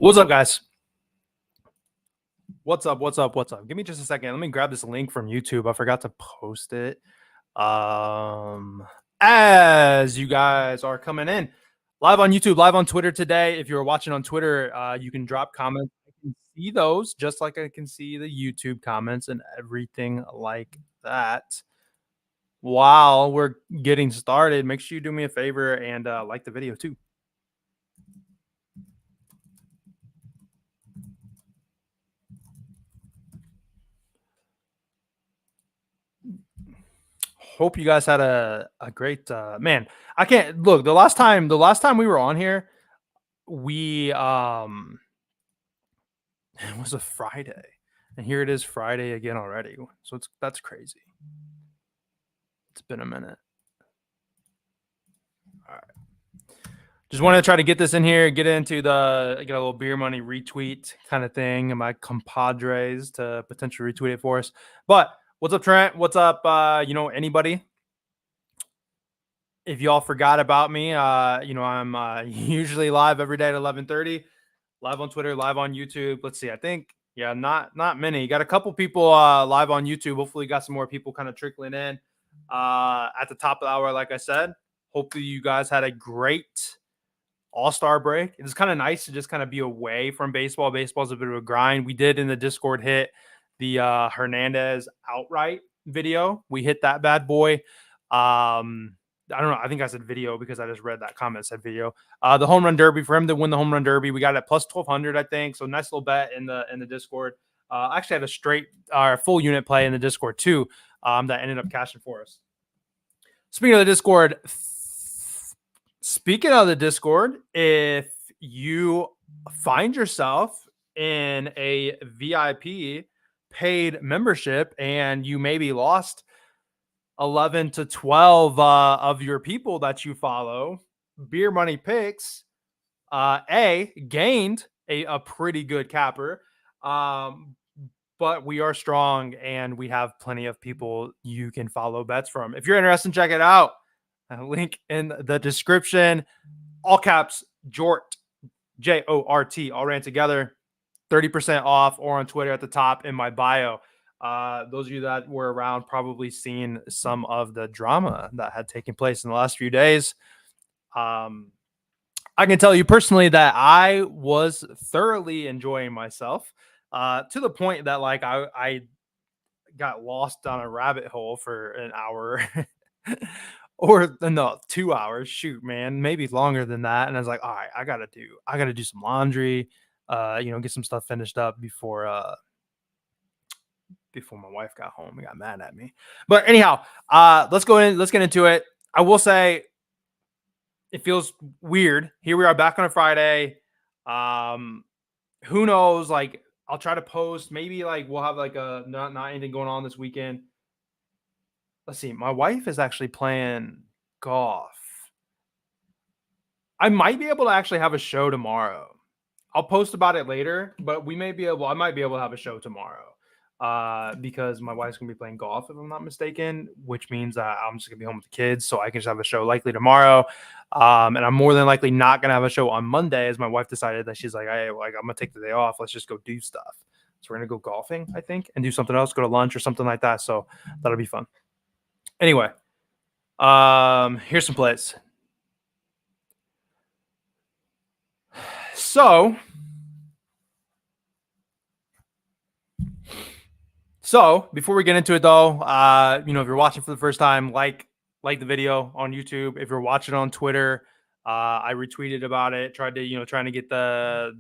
What's up, guys? What's up? What's up? What's up? Give me just a second. Let me grab this link from YouTube. I forgot to post it. As you guys are coming in live on YouTube, live on Twitter today. If you're watching on Twitter, you can drop comments. I can see those just like I can see the YouTube comments and everything like that. While we're getting started, make sure you do me a favor and like the video too. Hope you guys had a great man. I can't look the last time we were on here, we it was a Friday. And here it is Friday again already. So that's crazy. It's been a minute. All right. Just wanted to try to get this in here, get into get a little beer money retweet kind of thing, and my compadres to potentially retweet it for us. But what's up, Trent? What's up? Anybody? If y'all forgot about me, I'm usually live every day at 11:30, live on Twitter, live on YouTube. Let's see, I think not many. Got a couple people live on YouTube. Hopefully, got some more people kind of trickling in at the top of the hour. Like I said, hopefully you guys had a great All-Star break. It's kind of nice to just kind of be away from baseball. Baseball's a bit of a grind. We did in the Discord hit the Hernandez outright video. We hit that bad boy. I don't know. I think I said video because I just read that comment said video. The home run derby for him to win the home run derby, we got it plus 1,200, I think. So nice little bet in the Discord. I actually had a straight full unit play in the Discord too. That ended up cashing for us. Speaking of the Discord, if you find yourself in a VIP paid membership and you maybe lost 11 to 12 of your people that you follow, Beer Money Picks gained a pretty good capper, but we are strong and we have plenty of people you can follow bets from. If you're interested, check it out. Link in the description. All caps, Jort, Jort, all ran together. 30% off, or on Twitter at the top in my bio. Those of you that were around probably seen some of the drama that had taken place in the last few days. I can tell you personally that I was thoroughly enjoying myself to the point that like I got lost down a rabbit hole for an hour or no, 2 hours. Shoot, man, maybe longer than that. And I was like, all right, I gotta do some laundry, get some stuff finished up before my wife got home and got mad at me. But anyhow, let's get into it. I will say it feels weird. Here we are back on a Friday. Who knows? Like, I'll try to post. Maybe like we'll have like a not anything going on this weekend. Let's see. My wife is actually playing golf. I might be able to actually have a show tomorrow. I'll post about it later, but I might be able to have a show tomorrow because my wife's going to be playing golf, if I'm not mistaken, which means that I'm just going to be home with the kids, so I can just have a show likely tomorrow. And I'm more than likely not going to have a show on Monday, as my wife decided that she's like, hey, like, I'm going to take the day off. Let's just go do stuff. So we're going to go golfing, I think, and do something else, go to lunch or something like that. So that'll be fun. Anyway, here's some plays. So before we get into it though, if you're watching for the first time, like the video on YouTube. If you're watching on Twitter, I retweeted about it, trying to get the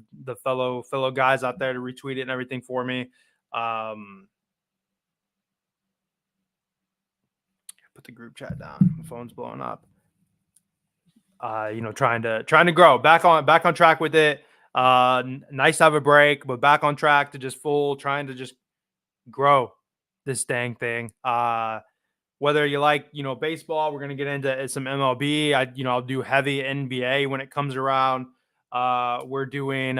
fellow guys out there to retweet it and everything for me. Put the group chat down. The phone's blowing up. Trying to grow back on track with it. Nice to have a break, but back on track to trying to just grow this dang thing. Whether you like, baseball, we're going to get into some MLB. I'll do heavy NBA when it comes around. We're doing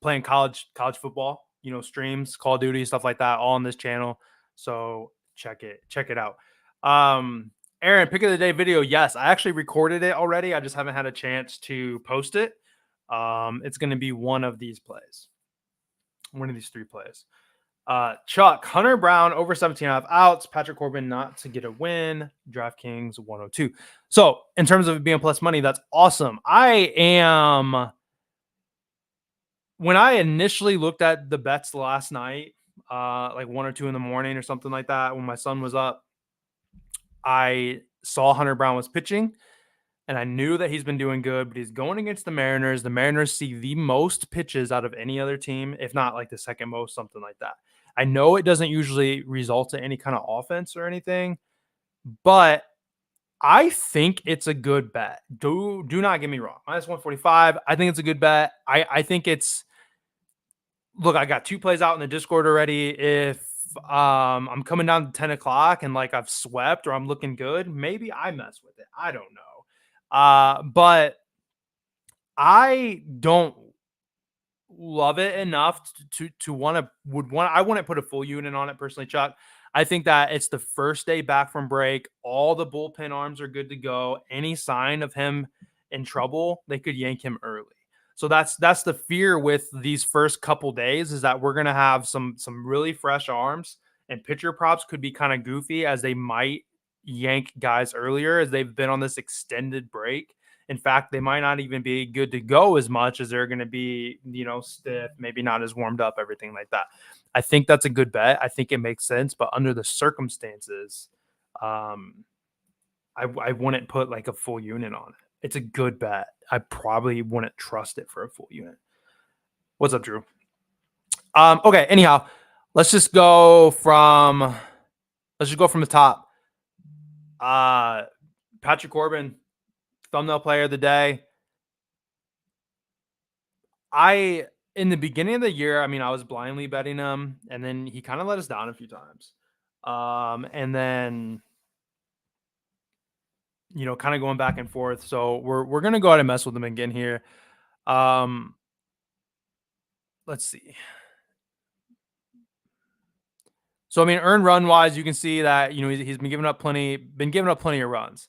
playing college football, streams, Call of Duty, stuff like that, all on this channel. So check it out. Aaron, pick of the day video. Yes, I actually recorded it already. I just haven't had a chance to post it. It's going to be one of these plays, one of these three plays. Chuck, Hunter Brown over 17.5 outs. Patrick Corbin not to get a win. DraftKings 102. So in terms of it being plus money, that's awesome. When I initially looked at the bets last night, like 1 or 2 in the morning or something like that, when my son was up, I saw Hunter Brown was pitching, and I knew that he's been doing good, but he's going against the Mariners. The Mariners see the most pitches out of any other team, if not like the second most, something like that. I know it doesn't usually result in any kind of offense or anything, but I think it's a good bet. Do not get me wrong. Minus 145. I think it's a good bet. I think it's look, I got 2 plays out in the Discord already. If I'm coming down to 10 o'clock and like I've swept or I'm looking good, maybe I mess with it. I don't know. But I don't love it enough to want to I wouldn't put a full unit on it personally, Chuck. I think that it's the first day back from break. All the bullpen arms are good to go. Any sign of him in trouble, they could yank him early. So that's the fear with these first couple days is that we're gonna have some really fresh arms and pitcher props could be kind of goofy as they might yank guys earlier as they've been on this extended break. In fact, they might not even be good to go as much as they're going to be, stiff, maybe not as warmed up, everything like that. I think that's a good bet. I think it makes sense, but under the circumstances, I wouldn't put like a full unit on it. It's a good bet. I probably wouldn't trust it for a full unit. What's up, Drew? Okay. Anyhow, let's just go from the top. Patrick Corbin, thumbnail player of the day. In the beginning of the year, I was blindly betting him, and then he kind of let us down a few times. And then, kind of going back and forth. So we're gonna go ahead and mess with him again here. Let's see. So earned run wise, you can see that he's been giving up plenty of runs.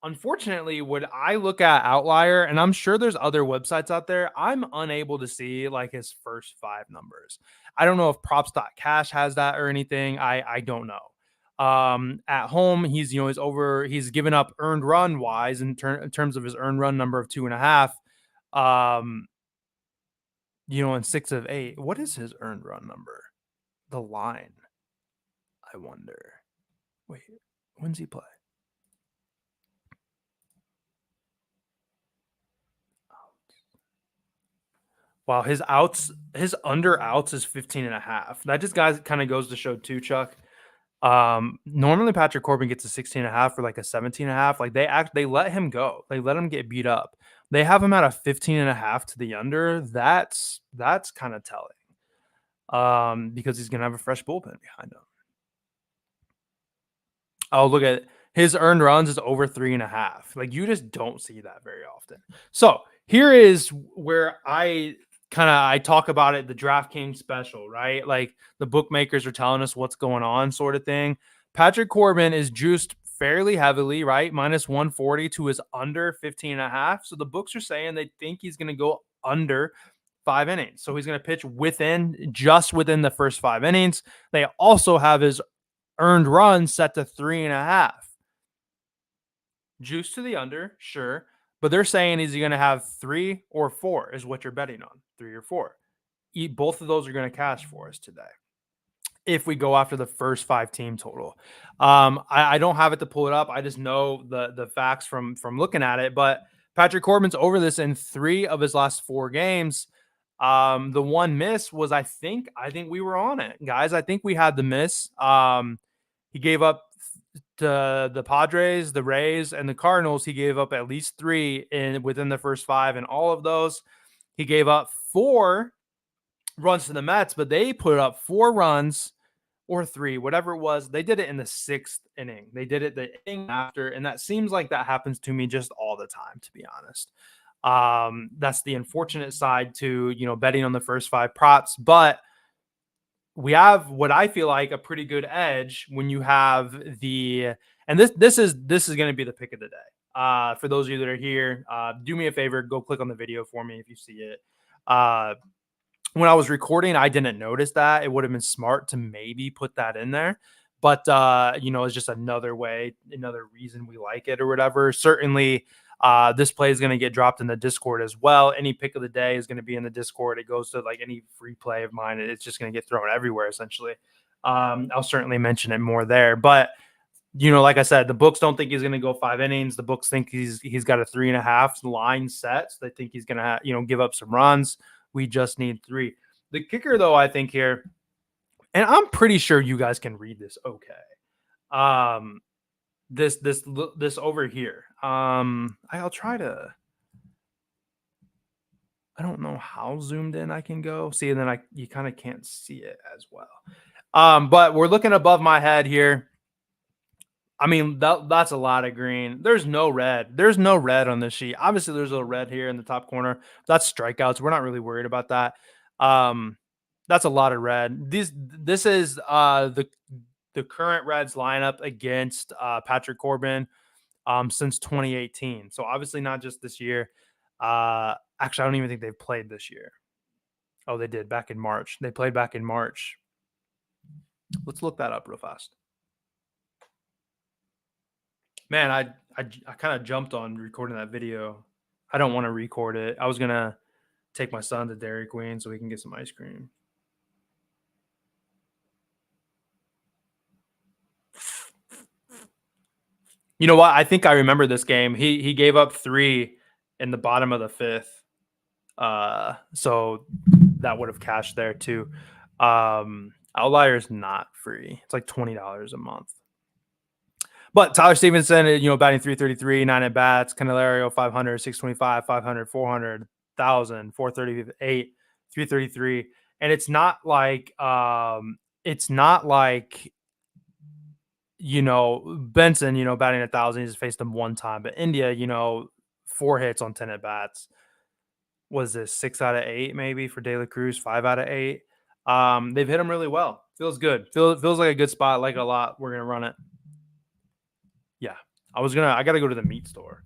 Unfortunately, when I look at Outlier, and I'm sure there's other websites out there, I'm unable to see like his first 5 numbers. I don't know if props.cash has that or anything. I don't know. At home, he's given up earned run wise in terms of his earned run number of 2.5. In 6 of 8. What is his earned run number? The line. I wonder. Wait, when's he play? Wow, his under outs is 15.5. That just kind of goes to show too, Chuck. Normally Patrick Corbin gets a 16.5 for like a 17.5. Like they let him go. They let him get beat up. They have him at a 15.5 to the under. That's kind of telling. Because he's gonna have a fresh bullpen behind him. Oh, look at it. His earned runs is over 3.5. Like you just don't see that very often. So here is where I talk about it, the DraftKings special, right? Like the bookmakers are telling us what's going on, sort of thing. Patrick Corbin is juiced fairly heavily, right? Minus 140 to his under 15.5. So the books are saying they think he's going to go under 5 innings. So he's going to pitch just within the first 5 innings. They also have his earned runs set to 3.5. Juice to the under, sure. But they're saying is he going to have 3 or 4 is what you're betting on. 3 or 4. Both of those are going to cash for us today. If we go after the first 5 team total. I don't have it to pull it up. I just know the facts from looking at it. But Patrick Corbin's over this in 3 of his last 4 games. The one miss was I think we were on it, guys. I think we had the miss. He gave up to the Padres, the Rays, and the Cardinals. He gave up at least 3 within the first 5, and all of those he gave up 4 runs to the Mets, but they put up 4 runs or 3, whatever it was. They did it in the 6th inning. They did it the inning after, and that seems like that happens to me just all the time, to be honest. That's the unfortunate side to betting on the first 5 props, but we have what I feel like a pretty good edge when you have and this is going to be the pick of the day. For those of you that are here, do me a favor, go click on the video for me if you see it. Uh, when I was recording, I didn't notice that. It would have been smart to maybe put that in there. But it's just another way, another reason we like it or whatever. Certainly, this play is going to get dropped in the Discord as well. Any pick of the day is going to be in the Discord. It goes to like any free play of mine. It's just going to get thrown everywhere essentially. I'll certainly mention it more there. But like I said, the books don't think he's going to go 5 innings. The books think he's got a 3.5 line set. So they think he's going to give up some runs. We just need 3. The kicker, though, I think here, and I'm pretty sure you guys can read this okay. This over here. I'll try to. I don't know how zoomed in I can go. See, and then you kind of can't see it as well. But we're looking above my head here. I mean, that's a lot of green. There's no red. There's no red on this sheet. Obviously, there's a red here in the top corner. That's strikeouts. We're not really worried about that. That's a lot of red. This is the current Reds lineup against Patrick Corbin since 2018. So obviously not just this year. Actually, I don't even think they've played this year. Oh, they did back in March. They played back in March. Let's look that up real fast. Man, I kind of jumped on recording that video. I don't want to record it. I was gonna take my son to Dairy Queen so we can get some ice cream. You know what? I think I remember this game. He gave up 3 in the bottom of the 5th. So that would have cashed there too. Outlier's not free. It's like $20 a month. But Tyler Stevenson, batting 333, 9 at bats. Candelario 500, 625, 500, 400, 1,000, 438, 333. And it's not like Benson, batting 1,000. He's faced him one time, but India, 4 hits on 10 at bats. Was this 6 out of 8 maybe for De La Cruz? 5 out of 8. They've hit him really well. Feels good. Feels like a good spot. Like a lot. We're gonna run it. Yeah, I got to go to the meat store.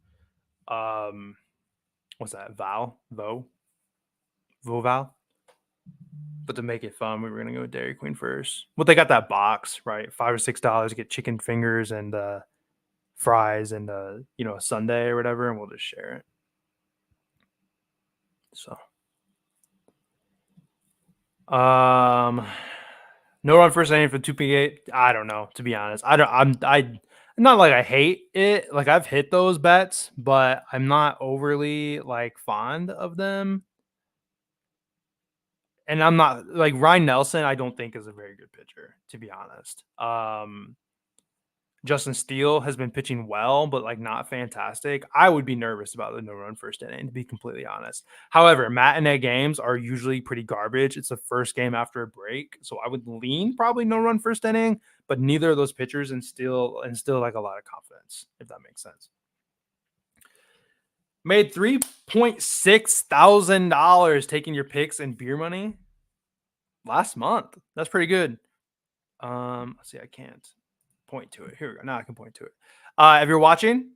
What's that? Voval. But to make it fun, we were gonna go with Dairy Queen first. Well, they got that box, right? $5 or $6, get chicken fingers and fries and a sundae or whatever, and we'll just share it. So, no run first inning for 2P8. I don't know, to be honest. I'm not like I hate it. Like I've hit those bets, but I'm not overly like fond of them. And I'm not like Ryan Nelson, I don't think is a very good pitcher, to be honest. Justin Steele has been pitching well, but like not fantastic. I would be nervous about the no run first inning, to be completely honest. However, matinee games are usually pretty garbage. It's the first game after a break, so I would lean probably no run first inning, but neither of those pitchers instill like a lot of confidence, if that makes sense. Made $3.6 thousand taking your picks and beer money last month. That's pretty good. Let's see, I can't point to it. Here we go. Now I can point to it. If you're watching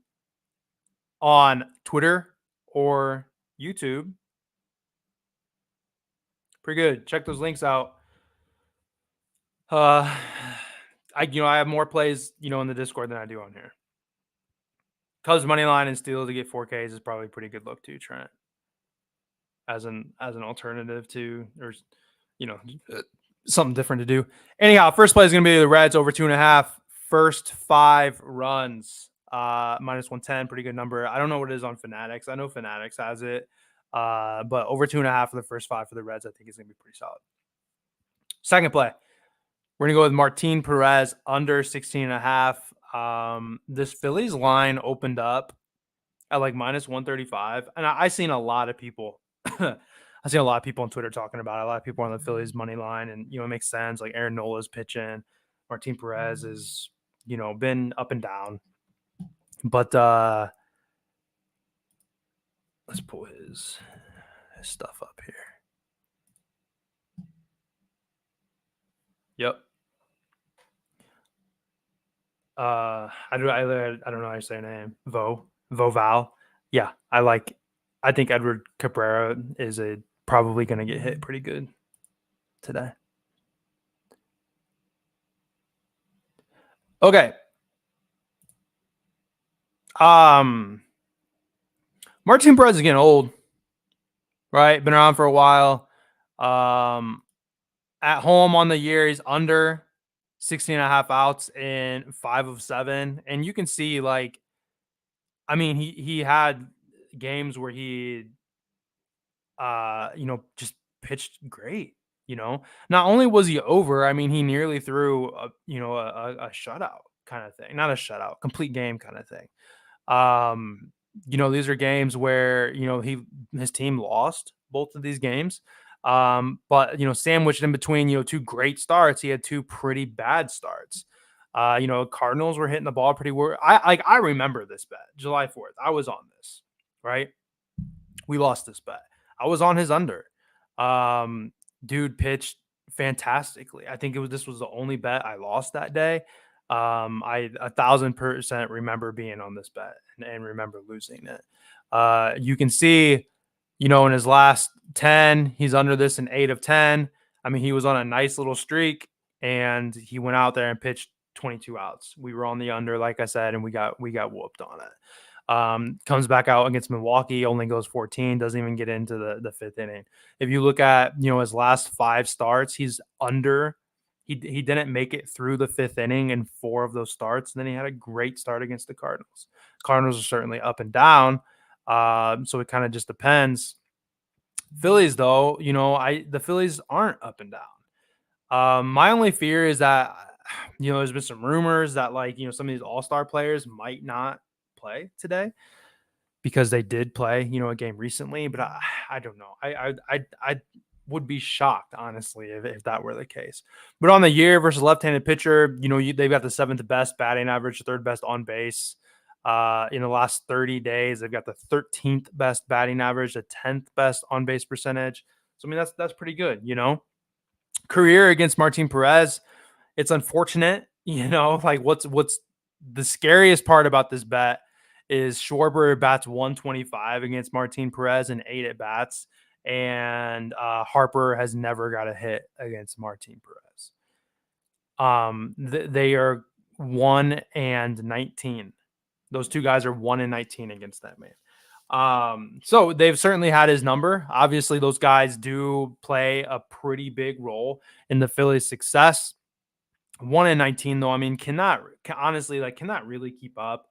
on Twitter or YouTube, pretty good. Check those links out. I have more plays, in the Discord than I do on here. Cubs money line and Steele to get 4Ks is probably a pretty good look too, Trent. As an alternative to, or something different to do. Anyhow, first play is going to be the Reds over 2.5. First 5 runs, minus 110, pretty good number. I don't know what it is on Fanatics. I know Fanatics has it, but over 2.5 for the first 5 for the Reds, I think is going to be pretty solid. Second play, we're going to go with Martin Perez under 16.5. This Phillies line opened up at like minus 135, and I seen a lot of people. I've seen a lot of people on Twitter talking about it. A lot of people on the Phillies money line, and it makes sense. Like Aaron Nola's pitching, Martin Perez is been up and down, but let's pull his stuff up here. Yep. I don't know how you say your name. Voval. Yeah, I think Edward Cabrera is a probably going to get hit pretty good today. Okay. Um, Martin Perez is getting old, right? Been around for a while. Um, at home on the year, he's under 16 and a half outs in 5 of 7. And you can see, like, I mean, he had games where he just pitched great. Not only was he over, I mean, he nearly threw a shutout kind of thing, not a shutout, complete game kind of thing. Um, these are games where his team lost both of these games. But sandwiched in between two great starts, he had two pretty bad starts. Cardinals were hitting the ball pretty well. I remember this bet, July 4th. I was on this, right? We lost this bet. I was on his under. Um, Dude pitched fantastically. I think this was the only bet I lost that day. I 1,000% remember being on this bet and remember losing it. You can see, in his last 10, he's under this in 8 of 10. I mean, he was on a nice little streak and he went out there and pitched 22 outs. We were on the under, like I said, and we got whooped on it. Comes back out against Milwaukee, only goes 14, doesn't even get into the fifth inning. If you look at his last 5 starts, he's under. He didn't make it through the fifth inning in 4 of those starts. And then he had a great start against the Cardinals. Cardinals are certainly up and down, so it kind of just depends. Phillies, though, the Phillies aren't up and down. My only fear is that there's been some rumors that some of these all-star players might not play today because they did play a game recently, but I don't know. I would be shocked, honestly, if that were the case. But on the year versus left-handed pitcher, they've got the 7th best batting average, 3rd best on base. In the last 30 days, they've got the 13th best batting average, the 10th best on base percentage. So I mean that's pretty good. Career against Martin Perez, it's unfortunate. Like what's the scariest part about this bet is Schwarber bats 125 against Martin Perez in 8 at bats, and Harper has never got a hit against Martin Perez. They are 1-19. Those two guys are 1-19 against that man. So they've certainly had his number. Obviously, those guys do play a pretty big role in the Phillies' success. 1-19 though, I mean, cannot really keep up.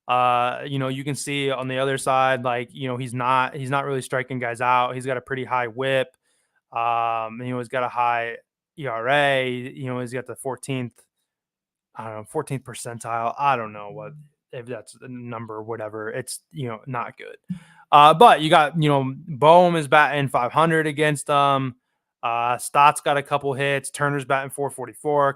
You can see on the other side, he's not really striking guys out. He's got a pretty high whip. He's got a high ERA. He's got the 14th, 14th percentile. I don't know what if that's the number, whatever. It's not good. But you got Bohm is batting 500 against them. Stott's got a couple hits. Turner's batting 444.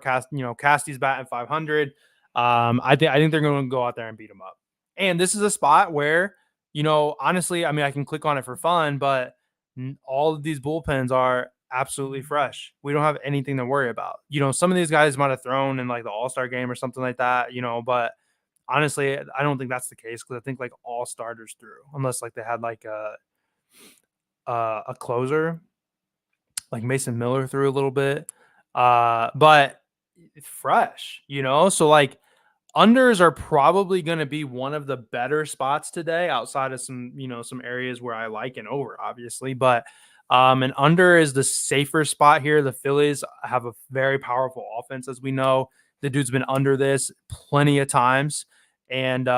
Casty's batting 500. I think they're going to go out there and beat them up. And this is a spot where, honestly, I mean, I can click on it for fun, but all of these bullpens are absolutely fresh. We don't have anything to worry about. Some of these guys might have thrown in like the All-Star game or something like that, but honestly, I don't think that's the case because I think like all starters threw, unless like they had like a closer. Like Mason Miller threw a little bit, but it's fresh, So like unders are probably going to be one of the better spots today, outside of some areas where I like an over, obviously. But an under is the safer spot here. The Phillies have a very powerful offense, as we know. The dude's been under this plenty of times, and he's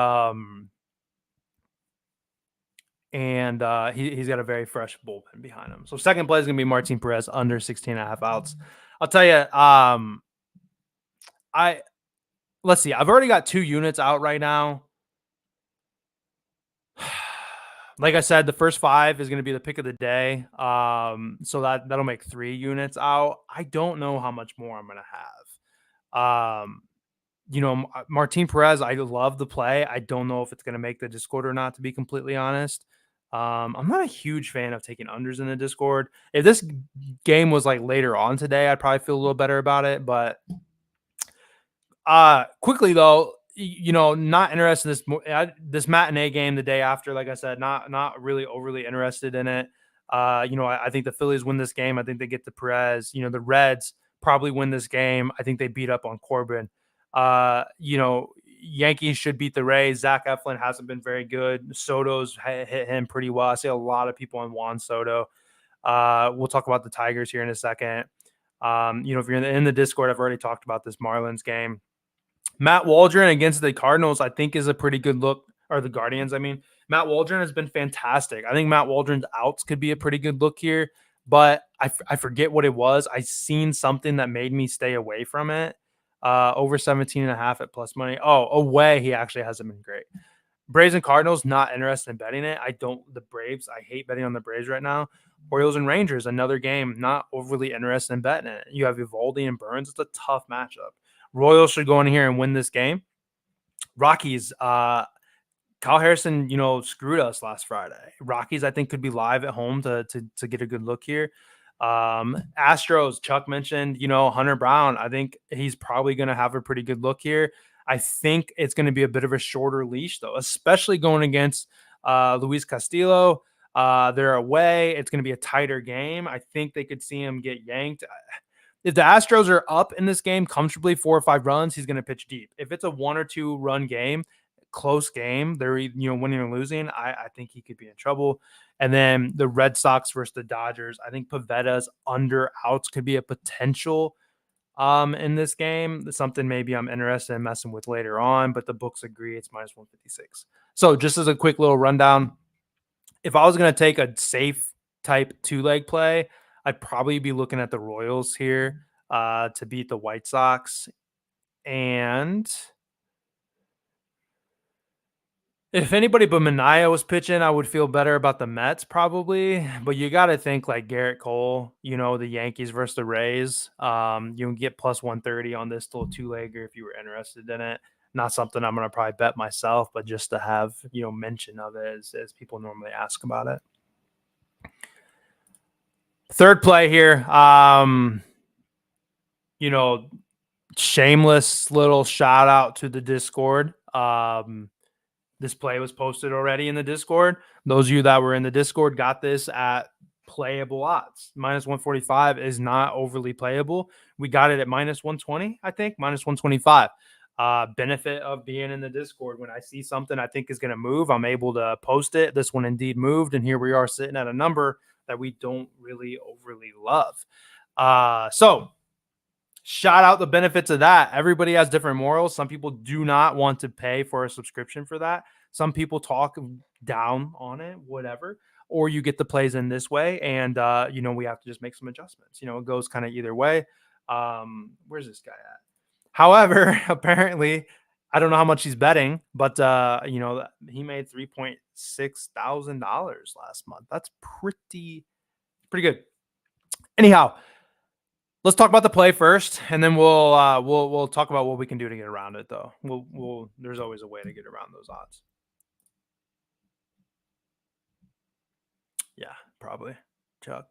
got a very fresh bullpen behind him. So second play is going to be Martin Perez under 16.5 outs. I'll tell you, let's see. I've already got 2 units out right now. Like I said, the first 5 is going to be the pick of the day. So that'll make 3 units out. I don't know how much more I'm going to have. Martin Perez, I love the play. I don't know if it's going to make the Discord or not, to be completely honest. I'm not a huge fan of taking unders in the Discord. If this game was like later on today, I'd probably feel a little better about it. But quickly though, not interested in this matinee game the day after. Like I said, not really overly interested in it. I think the Phillies win this game. I think they get to Perez. The Reds probably win this game. I think they beat up on Corbin. Yankees should beat the Rays. Zach Eflin hasn't been very good. Soto's hit him pretty well. I see a lot of people on Juan Soto. We'll talk about the Tigers here in a second. If you're in the Discord, I've already talked about this Marlins game. Matt Waldron against the Cardinals, I think, is a pretty good look, or the Guardians. I mean, Matt Waldron has been fantastic. I think Matt Waldron's outs could be a pretty good look here, but I forget what it was. I seen something that made me stay away from it. Over 17.5 at plus money. Oh, away, he actually hasn't been great. Braves and Cardinals, not interested in betting it. The Braves, I hate betting on the Braves right now. Orioles and Rangers, another game, not overly interested in betting it. You have Eovaldi and Burns. It's a tough matchup. Royals should go in here and win this game. Rockies, Kyle Harrison, screwed us last Friday. Rockies, I think, could be live at home to get a good look here. Astros, Chuck mentioned, Hunter Brown. I think he's probably going to have a pretty good look here. I think it's going to be a bit of a shorter leash, though, especially going against Luis Castillo. They're away. It's going to be a tighter game. I think they could see him get yanked. If the Astros are up in this game comfortably 4 or 5 runs, he's going to pitch deep. If it's a 1 or 2 run game, close game, they're winning or losing, I think he could be in trouble. And then the Red Sox versus the Dodgers, I think Pavetta's under outs could be a potential in this game. Something maybe I'm interested in messing with later on, but the books agree it's minus 156. So just as a quick little rundown, if I was going to take a safe type 2-leg play, I'd probably be looking at the Royals here to beat the White Sox. And if anybody but Minaya was pitching, I would feel better about the Mets probably. But you got to think like Garrett Cole, the Yankees versus the Rays. You can get plus 130 on this little 2-legger if you were interested in it. Not something I'm going to probably bet myself, but just to have, mention of it as people normally ask about it. Third play here, shameless little shout out to the Discord. This play was posted already in the Discord. Those of you that were in the Discord got this at playable odds. Minus 145 is not overly playable. We got it at minus 120, I think, minus 125. Benefit of being in the Discord. When I see something I think is going to move, I'm able to post it. This one indeed moved, and here we are sitting at a number that we don't really overly love. So shout out the benefits of that. Everybody has different morals. Some people do not want to pay for a subscription for that. Some people talk down on it, whatever. Or you get the plays in this way, and we have to just make some adjustments. It goes kind of either way. Where's this guy at? However, apparently, I don't know how much he's betting, but he made $3,600 last month. That's pretty good. Anyhow, let's talk about the play first, and then we'll talk about what we can do to get around it. Though there's always a way to get around those odds. Yeah, probably, Chuck.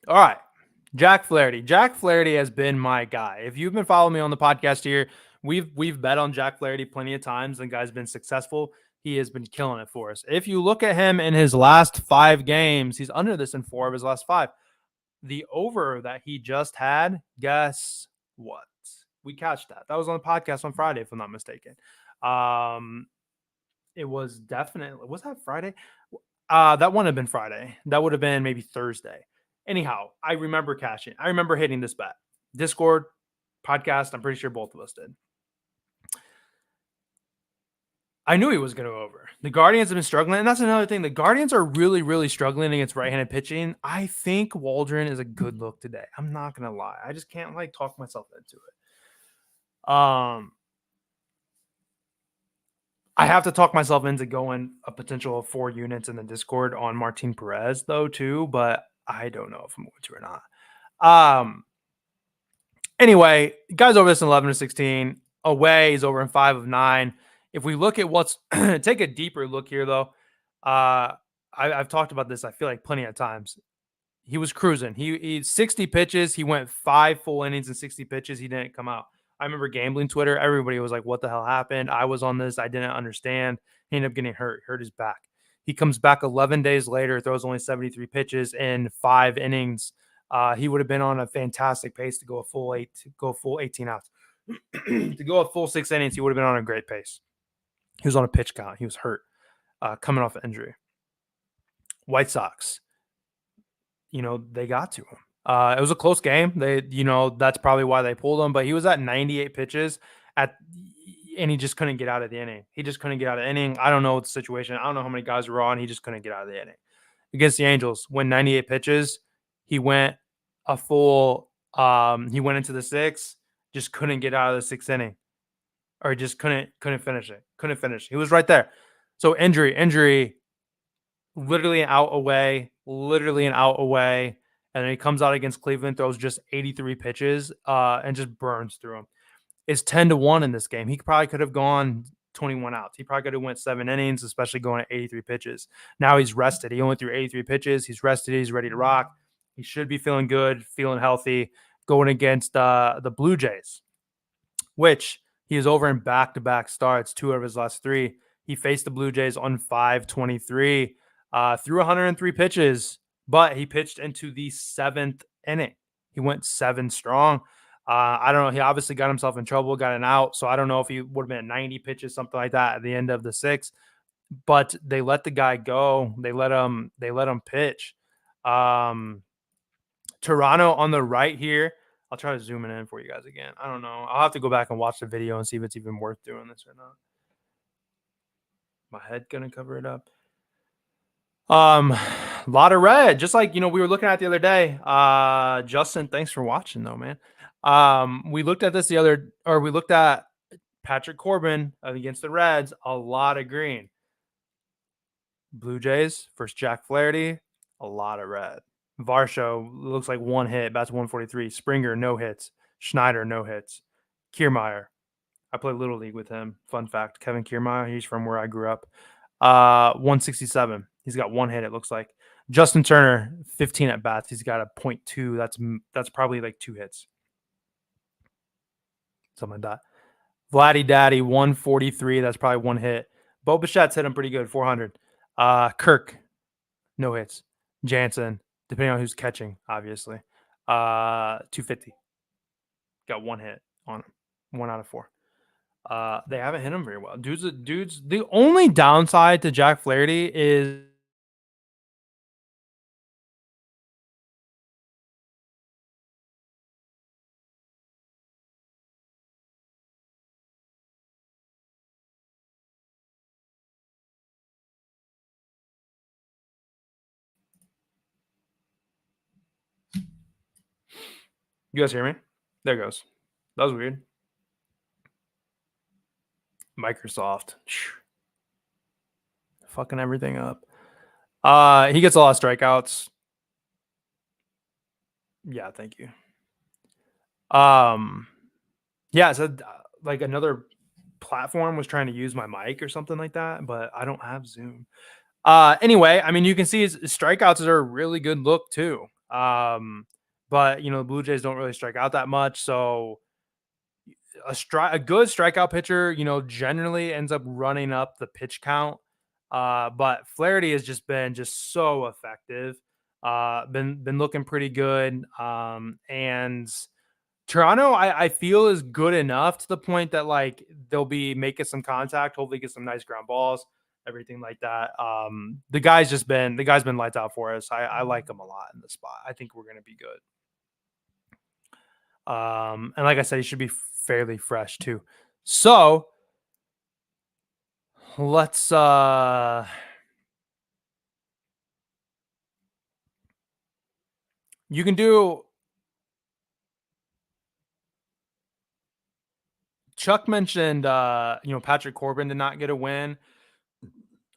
All right. Jack Flaherty. Jack Flaherty has been my guy. If you've been following me on the podcast here, we've bet on Jack Flaherty plenty of times. The guy's been successful. He has been killing it for us. If you look at him in his last 5 games, he's under this in 4 of his last 5. The over that he just had, guess what? We catched that. That was on the podcast on Friday, if I'm not mistaken. It was definitely, was that Friday? That wouldn't have been Friday. That would have been maybe Thursday. Anyhow, I remember cashing. I remember hitting this bet. Discord, podcast, I'm pretty sure both of us did. I knew he was going to go over. The Guardians have been struggling, and that's another thing. The Guardians are really, really struggling against right-handed pitching. I think Waldron is a good look today. I'm not going to lie. I just can't talk myself into it. I have to talk myself into going a potential of 4 units in the Discord on Martin Perez, though, too, but I don't know if I'm going to or not. Anyway, guys over this in 11 to 16. Away, he's over in 5 of 9. If we look at take a deeper look here, though. I've talked about this, I feel like, plenty of times. He was cruising. He 60 pitches. He went 5 full innings and 60 pitches. He didn't come out. I remember gambling Twitter. Everybody was like, "What the hell happened?" I was on this. I didn't understand. He ended up getting hurt his back. He comes back 11 days later, throws only 73 pitches in 5 innings. He would have been on a fantastic pace to go a full 18 outs. To go a full 6 innings, he would have been on a great pace. He was on a pitch count. He was hurt, coming off an injury. White Sox, they got to him. It was a close game. That's probably why they pulled him, but he was at 98 pitches and he just couldn't get out of the inning. He just couldn't get out of the inning. I don't know what the situation. I don't know how many guys were on. He just couldn't get out of the inning. Against the Angels, when 98 pitches, he went a full he went into the 6th, just couldn't get out of the 6th inning. Or he just couldn't finish it. Couldn't finish. He was right there. So injury, literally an out away, and then he comes out against Cleveland, throws just 83 pitches, and just burns through them. It's 10-1 in this game. He probably could have gone 21 outs. He probably could have went 7 innings, especially going at 83 pitches. Now he's rested. He only threw 83 pitches. He's rested. He's ready to rock. He should be feeling good, feeling healthy, going against the Blue Jays, which he is over in back-to-back starts, 2 of his last 3. He faced the Blue Jays on 5/23, threw 103 pitches, but he pitched into the 7th inning. He went 7 strong. I don't know. He obviously got himself in trouble, got an out. So I don't know if he would have been at 90 pitches, something like that, at the end of the 6th. But they let the guy go. They let him pitch. Toronto on the right here. I'll try to zoom it in for you guys again. I don't know. I'll have to go back and watch the video and see if it's even worth doing this or not. My head gonna cover it up. A lot of red, just like we were looking at the other day. Justin, thanks for watching though, man. We looked at Patrick Corbin against the Reds, a lot of green. Blue Jays versus Jack Flaherty, a lot of red. Varsho looks like 1 hit, bats 143. Springer, no hits. Schneider, no hits. Kiermaier, I played Little League with him. Fun fact, Kevin Kiermaier, he's from where I grew up. 167. He's got 1 hit, it looks like. Justin Turner, 15 at bats. He's got a .2. That's probably like 2 hits. Something like that. Vladdy Daddy, 143. That's probably 1 hit. Bo Bichette's hit him pretty good, 400. Kirk, no hits. Jansen, depending on who's catching, obviously. 250. Got 1 hit on him. 1 out of 4. They haven't hit him very well. Dudes. The only downside to Jack Flaherty is you guys hear me? There goes. That was weird. Microsoft. Fucking everything up. He gets a lot of strikeouts. Yeah, thank you. Yeah, so like another platform was trying to use my mic or something like that, but I don't have Zoom. Anyway, I mean, you can see his strikeouts are a really good look too. But the Blue Jays don't really strike out that much, so a good strikeout pitcher, generally ends up running up the pitch count. But Flaherty has just been so effective. Been looking pretty good. And Toronto, I feel is good enough to the point that like they'll be making some contact, hopefully get some nice ground balls, everything like that. The guy's been lights out for us. I like him a lot in the spot. I think we're gonna be good. And like I said, he should be fairly fresh too. So let's you can do Chuck mentioned Patrick Corbin did not get a win.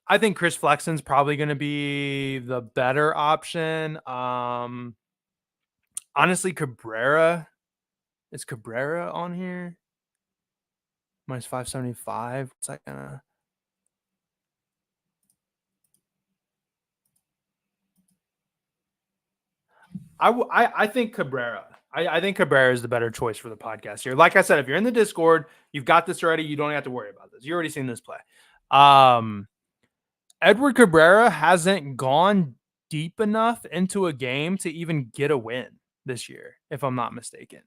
I think Chris Flexen's probably going to be the better option. Honestly, Cabrera. Is Cabrera on here? Minus 575. What's that gonna? I think Cabrera. I think Cabrera is the better choice for the podcast here. Like I said, if you're in the Discord, you've got this already. You don't have to worry about this. You already seen this play. Um, Edward Cabrera hasn't gone deep enough into a game to even get a win this year, if I'm not mistaken.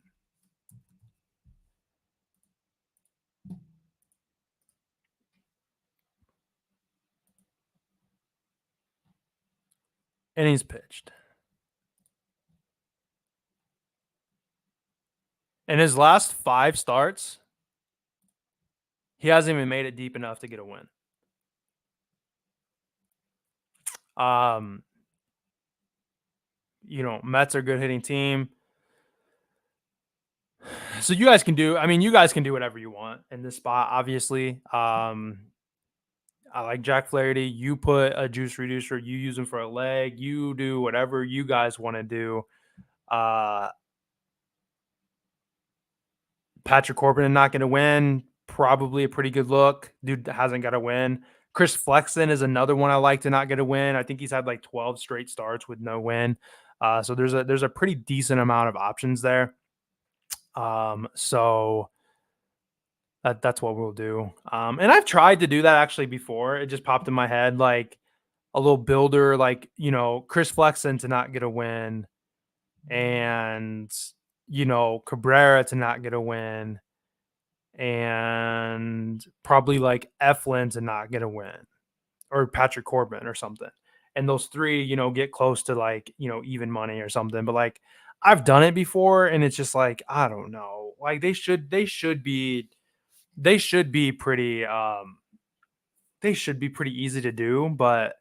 And he's pitched. In his last 5 starts, he hasn't even made it deep enough to get a win. Mets are a good hitting team. So you guys can do whatever you want in this spot, obviously. I like Jack Flaherty. You put a juice reducer, you use him for a leg, you do whatever you guys want to do. Patrick Corbin not going to win. Probably a pretty good look. Dude hasn't got a win. Chris Flexen is another one I like to not get a win. I think he's had like 12 straight starts with no win. So there's a pretty decent amount of options there. So that's what we'll do. And I've tried to do that actually before. It just popped in my head, like a little builder, like, Chris Flexen to not get a win and, Cabrera to not get a win and probably like Eflin to not get a win or Patrick Corbin or something. And those 3, get close to like, even money or something. But like I've done it before and it's just like, I don't know. Like they should be pretty easy to do, but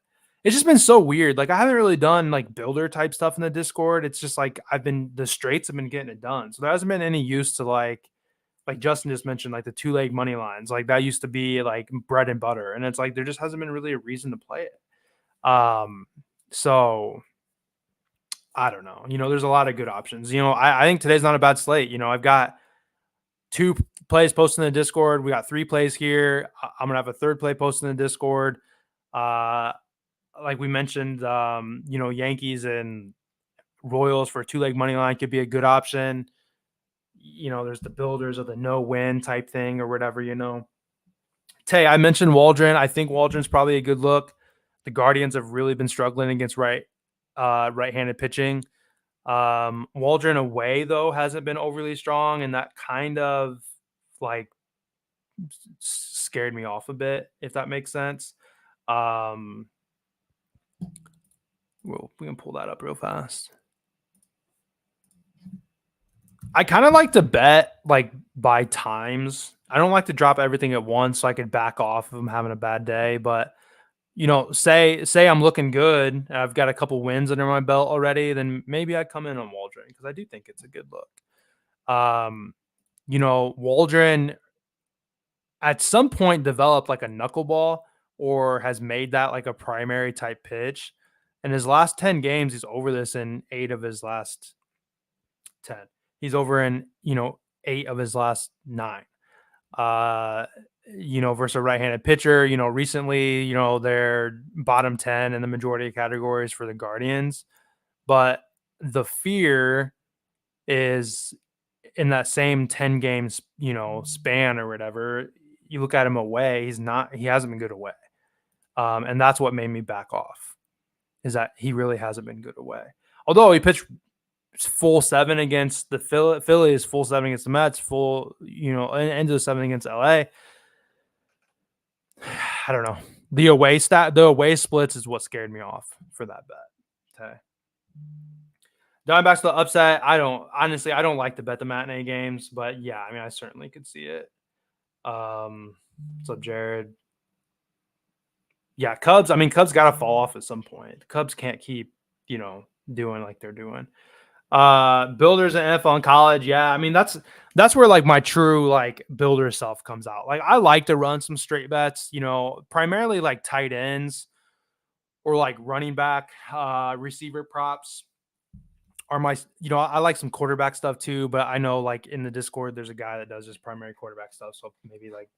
it's just been so weird. Like I haven't really done like builder type stuff in the Discord. It's just like the straights have been getting it done. So there hasn't been any use to like Justin just mentioned, like the 2-leg money lines. Like that used to be like bread and butter. And it's like there just hasn't been really a reason to play it. So I don't know. There's a lot of good options. I think today's not a bad slate. I've got 2 plays posted in the Discord. We got 3 plays here. I'm gonna have a 3rd play posted in the Discord. Like we mentioned, Yankees and Royals for a 2-leg money line could be a good option. There's the builders of the no win type thing or whatever. Tay, I mentioned Waldron. I think Waldron's probably a good look. The Guardians have really been struggling against right-handed pitching. Waldron away though hasn't been overly strong, and that kind of like scared me off a bit, if that makes sense. We can pull that up real fast. I kind of like to bet like by times. I don't like to drop everything at once so I could back off if I'm having a bad day. But say I'm looking good and I've got a couple wins under my belt already, then maybe I'd come in on Waldron because I do think it's a good look. Waldron at some point developed like a knuckleball or has made that like a primary type pitch. In his last 10 games, he's over this in 8 of his last 10. He's over in, 8 of his last 9. Versus a right-handed pitcher, recently, they're bottom 10 in the majority of categories for the Guardians. But the fear is in that same 10 games, span or whatever, you look at him away, he hasn't been good away. And that's what made me back off, is that he really hasn't been good away. Although he pitched full 7 against the Phillies, full 7 against the Mets, full, into the 7 against LA. I don't know. The away splits is what scared me off for that bet. Okay. Diamondbacks to the upset. I don't like to bet the matinee games, but yeah, I certainly could see it. What's up, Jared? Yeah, Cubs. Cubs got to fall off at some point. The Cubs can't keep, doing like they're doing. Builders in NFL and college. Yeah, that's where like my true like builder self comes out. Like I like to run some straight bets, primarily like tight ends or like running back, receiver props are my, I like some quarterback stuff too, but I know like in the Discord, there's a guy that does just primary quarterback stuff. So maybe like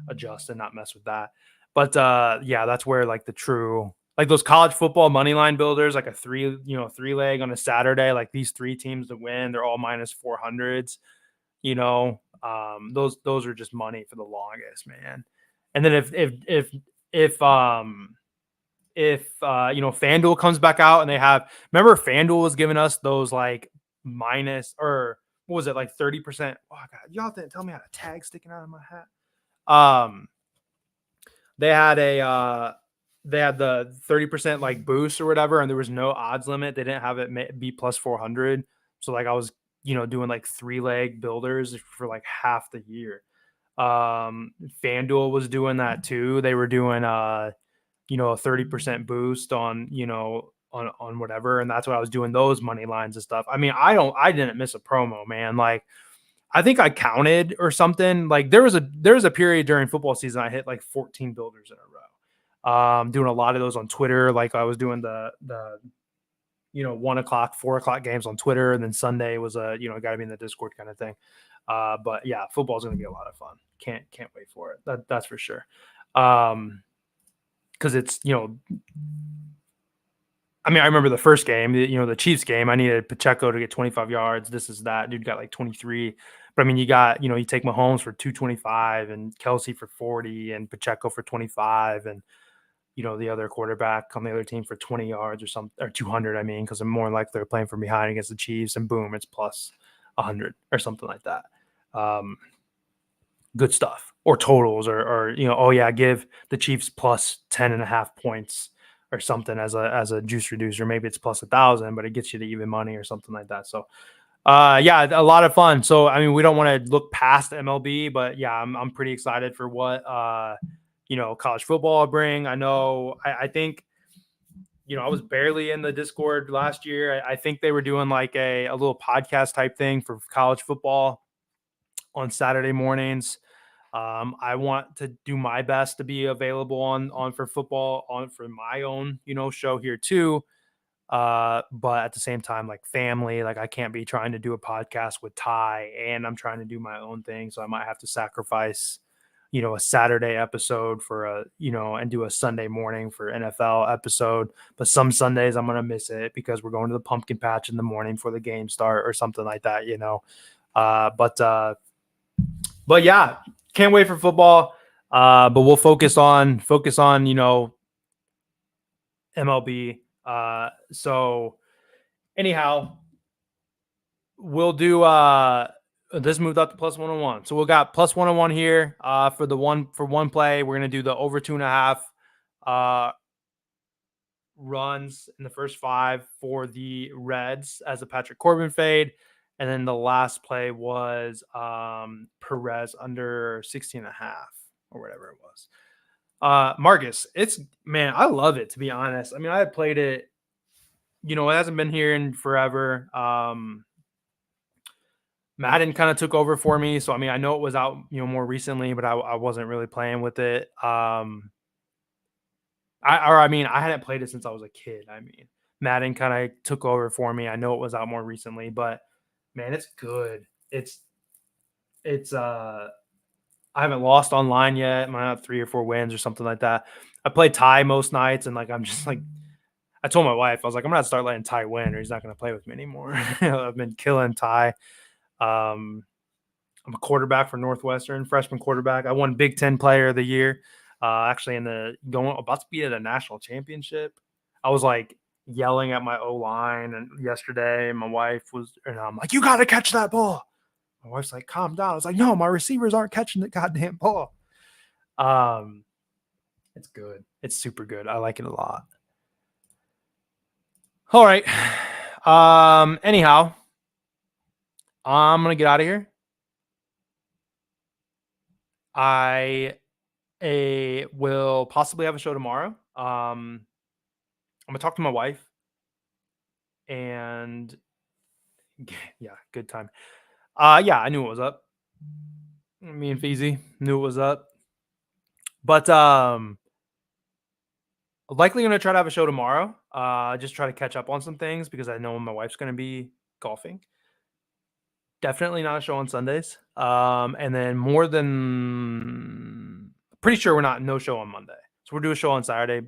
adjust and not mess with that. But yeah, that's where like the true like those college football money line builders, like a three leg on a Saturday, like these three teams to win, they're all minus 400s. Those are just money for the longest, man. And then if FanDuel comes back out and they have, remember FanDuel was giving us those like minus, or what was it, like 30%? Oh god, y'all didn't tell me I had a tag sticking out of my hat. They had the 30% like boost or whatever, and there was no odds limit. They didn't have it be plus 400. So like I was, doing like 3-leg builders for like half the year. FanDuel was doing that too. They were doing a 30% boost on, on whatever. And that's what I was doing, those money lines and stuff. I mean, I didn't miss a promo, man. Like I think I counted or something. Like there was a period during football season I hit like 14 builders in a row. Doing a lot of those on Twitter. Like I was doing the 1 o'clock, 4 o'clock games on Twitter, and then Sunday was got to be in the Discord kind of thing. But yeah, football is going to be a lot of fun. Can't wait for it. That's for sure. Because it's I mean, I remember the first game, the Chiefs game. I needed Pacheco to get 25 yards. This is that. Dude got like 23. But I mean, you got, you take Mahomes for 225 and Kelsey for 40 and Pacheco for 25 and, the other quarterback on the other team for 20 yards or something, or 200, I mean, because I'm more likely they're playing from behind against the Chiefs, and boom, it's plus 100 or something like that. Good stuff. Or totals or oh yeah, give the Chiefs plus 10.5 points or something as a juice reducer. Maybe it's plus 1,000, but it gets you to even money or something like that. So yeah, a lot of fun. So I mean, we don't want to look past MLB, but yeah, I'm pretty excited for what college football will bring. I know I think I was barely in the Discord last year. I think they were doing like a little podcast type thing for college football on Saturday mornings. I want to do my best to be available on for football on for my own show here too. But at the same time, like family, like I can't be trying to do a podcast with Ty and I'm trying to do my own thing, so I might have to sacrifice a Saturday episode for and do a Sunday morning for NFL episode. But some Sundays I'm gonna miss it because we're going to the pumpkin patch in the morning for the game start or something like that. But yeah, can't wait for football. But we'll focus on MLB. So anyhow, we'll do this moved up to plus 101. So we'll got plus 101 here for one play. We're gonna do the over 2.5 runs in the first 5 for the Reds as a Patrick Corbin fade. And then the last play was Perez under 16.5 or whatever it was. Marcus, I love it, to be honest. I mean, I had played it, it hasn't been here in forever. Madden kind of took over for me. So, I mean, I know it was out, more recently, but I wasn't really playing with it. I hadn't played it since I was a kid. I mean, Madden kind of took over for me. I know it was out more recently, but man, it's good. I haven't lost online yet. I have 3 or 4 wins or something like that. I play Ty most nights, and like I'm just like, I told my wife, I was like, I'm gonna start letting Ty win, or he's not gonna play with me anymore. I've been killing Ty. I'm a quarterback for Northwestern, freshman quarterback. I won Big Ten Player of the Year. Actually, about to be at a national championship. I was like yelling at my O-line and yesterday, and my wife and I'm like, you got to catch that ball. My wife's like, calm down. I was like, no, my receivers aren't catching the goddamn ball. It's good. It's super good. I like it a lot. All right. Anyhow, I'm going to get out of here. I will possibly have a show tomorrow. I'm going to talk to my wife. And yeah, good time. Yeah, I knew it was up. Me and Feezy knew it was up. But likely going to try to have a show tomorrow. Just try to catch up on some things because I know my wife's going to be golfing. Definitely not a show on Sundays. And then pretty sure we're no show on Monday. So we'll do a show on Saturday.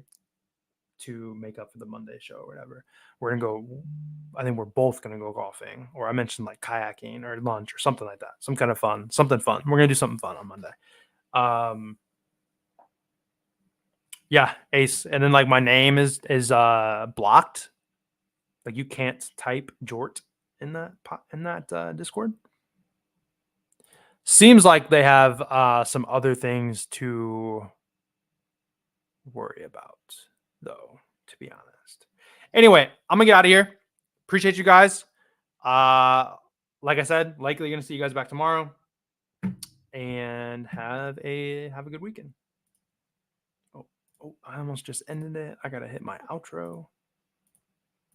to make up for the Monday show or whatever. We're gonna go. I think we're both gonna go golfing, or I mentioned like kayaking or lunch or something like that. Some kind of fun, something fun. We're gonna do something fun on Monday. Yeah, Ace. And then like my name is blocked. Like you can't type Jort in that Discord. Seems like they have some other things to worry about, though, to be honest. Anyway, I'm gonna get out of here. Appreciate you guys. Like I said, likely gonna see you guys back tomorrow. And have a good weekend. Oh, I almost just ended it. I gotta hit my outro.